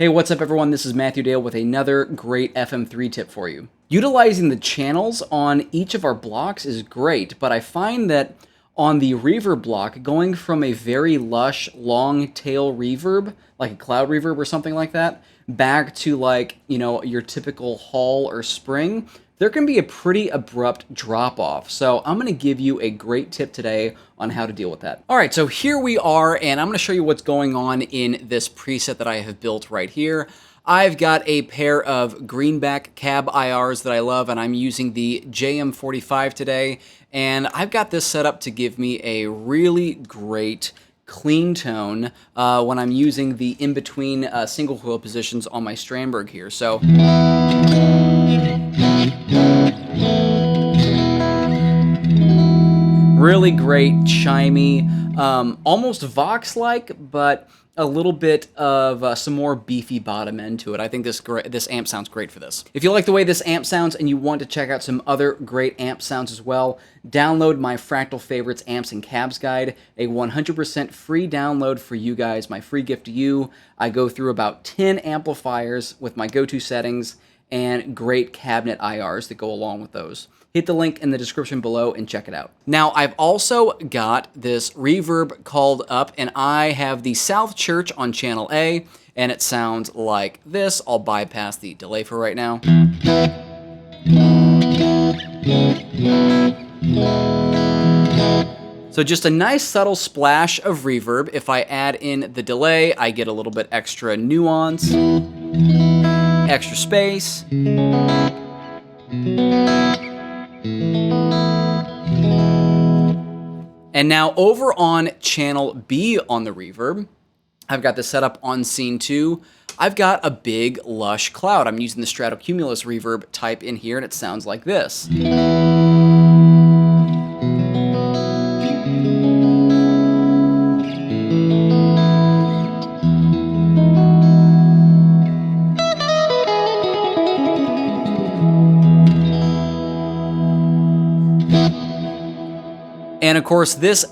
Hey, what's up everyone? This is Matthew Dale with another great FM3 tip for you. Utilizing the channels on each of our blocks is great, but I find that on the reverb block, going from a very lush, long tail reverb, like a cloud reverb or something like that, back to your typical hall or spring, there can be a pretty abrupt drop off. So I'm gonna give you a great tip today on how to deal with that. All right, so here we are, and I'm gonna show you what's going on in this preset that I have built right here. I've got a pair of greenback cab IRs that I love, and I'm using the JM45 today. And I've got this set up to give me a really great clean tone when I'm using the in-between single coil positions on my Strandberg here. So really great, chimey, almost Vox-like, but a little bit of some more beefy bottom end to it. I think this amp sounds great for this. If you like the way this amp sounds and you want to check out some other great amp sounds as well, download my Fractal Favorites Amps and Cabs Guide, a 100% free download for you guys, my free gift to you. I go through about 10 amplifiers with my go-to settings and great cabinet IRs that go along with those. Hit the link in the description below and check it out. Now, I've also got this reverb called up, and I have the South Church on channel A, and it sounds like this. I'll bypass the delay for right now. So just a nice subtle splash of reverb. If I add in the delay, I get a little bit extra nuance, extra space. And now over on channel B on the reverb, I've got this set up on scene 2. I've got a big lush cloud. I'm using the Stratocumulus reverb type in here, and it sounds like this. And of course, this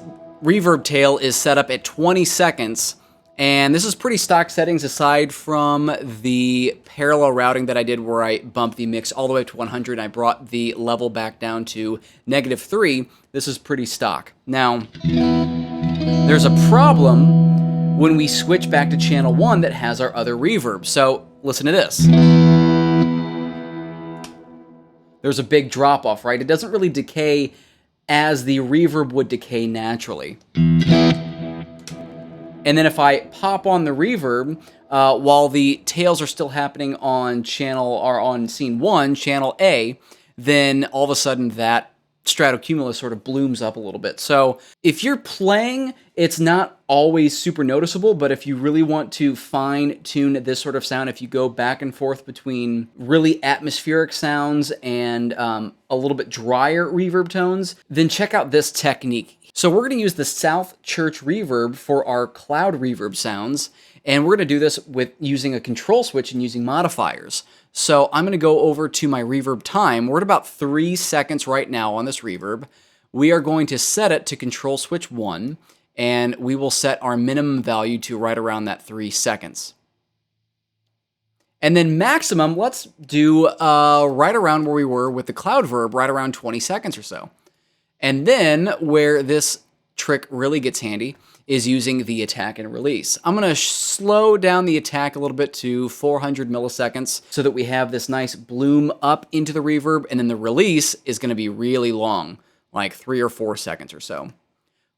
reverb tail is set up at 20 seconds, and this is pretty stock settings aside from the parallel routing that I did where I bumped the mix all the way up to 100 and I brought the level back down to -3. This is pretty stock. Now, there's a problem when we switch back to channel 1 that has our other reverb. So listen to this. There's a big drop off, right? It doesn't really decay as the reverb would decay naturally. And then if I pop on the reverb, while the tails are still happening on scene 1, channel A, then all of a sudden that Stratocumulus sort of blooms up a little bit. So if you're playing, it's not always super noticeable, but if you really want to fine tune this sort of sound, if you go back and forth between really atmospheric sounds and a little bit drier reverb tones, then check out this technique. So we're going to use the South Church reverb for our cloud reverb sounds, and we're going to do this with using a control switch and using modifiers. So I'm going to go over to my reverb time. We're at about 3 seconds right now on this reverb. We are going to set it to control switch 1, and we will set our minimum value to right around that 3 seconds. And then maximum, let's do right around where we were with the cloud verb, right around 20 seconds or so. And then where this trick really gets handy is using the attack and release. I'm gonna slow down the attack a little bit to 400 milliseconds so that we have this nice bloom up into the reverb, and then the release is gonna be really long, like 3 or 4 seconds or so.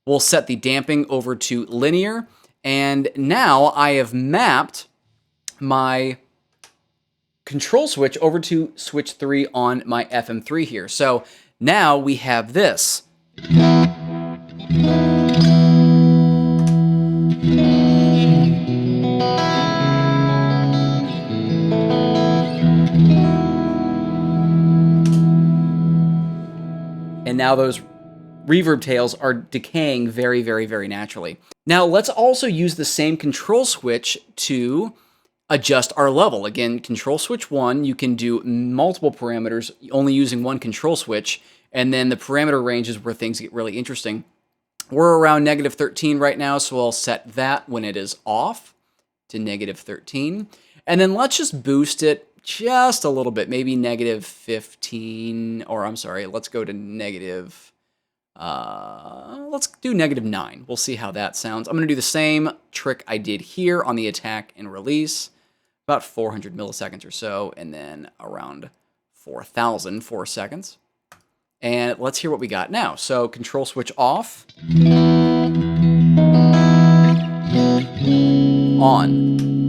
We'll set the damping over to linear, and now I have mapped my control switch over to switch 3 on my FM3 here. So now we have this. And now those reverb tails are decaying very, very, very naturally. Now let's also use the same control switch to adjust our level. Again, control switch 1, you can do multiple parameters only using one control switch, and then the parameter range is where things get really interesting. We're around -13 right now, so I'll set that when it is off to -13. And then let's just boost it just a little bit, maybe negative 15, or I'm sorry, let's go to negative, let's do negative 9. We'll see how that sounds. I'm going to do the same trick I did here on the attack and release, about 400 milliseconds or so, and then around 4,000 seconds. And let's hear what we got now. So control switch off, on.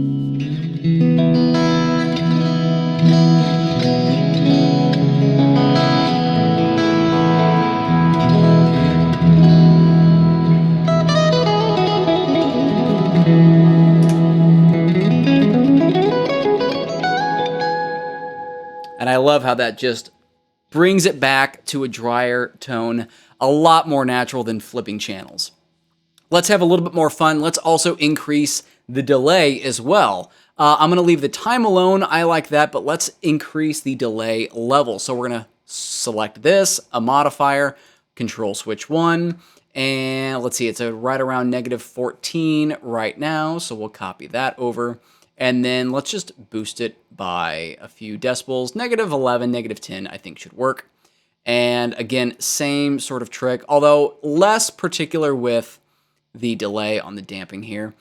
And I love how that just brings it back to a drier tone, a lot more natural than flipping channels. Let's have a little bit more fun. Let's also increase the delay as well. I'm going to leave the time alone. I like that, but let's increase the delay level. So we're going to select this, a modifier, control switch 1, and let's see, it's right around negative 14 right now, so we'll copy that over. And then let's just boost it by a few decibels. Negative 11, negative 10, I think should work. And again, same sort of trick, although less particular with the delay on the damping here.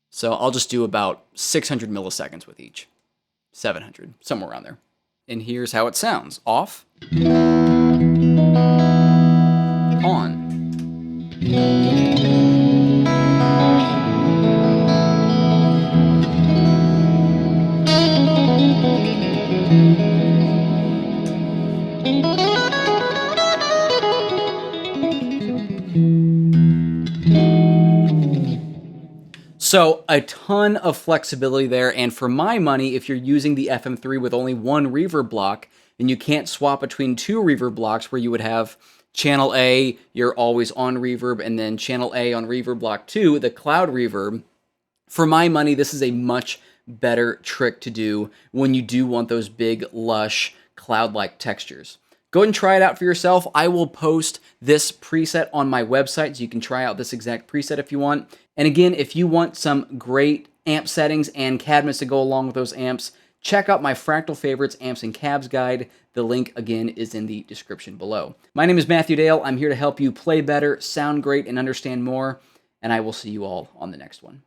So I'll just do about 600 milliseconds with each. 700, somewhere around there. And here's how it sounds. Off. On. So a ton of flexibility there, and for my money, if you're using the FM3 with only one reverb block, and you can't swap between two reverb blocks where you would have channel A, you're always on reverb, and then channel A on reverb block 2, the cloud reverb, for my money, this is a much better trick to do when you do want those big, lush, cloud-like textures. Go ahead and try it out for yourself. I will post this preset on my website, so you can try out this exact preset if you want. And again, if you want some great amp settings and cabinets to go along with those amps, check out my Fractal Favorites Amps and Cabs guide. The link, again, is in the description below. My name is Matthew Dale. I'm here to help you play better, sound great, and understand more. And I will see you all on the next one.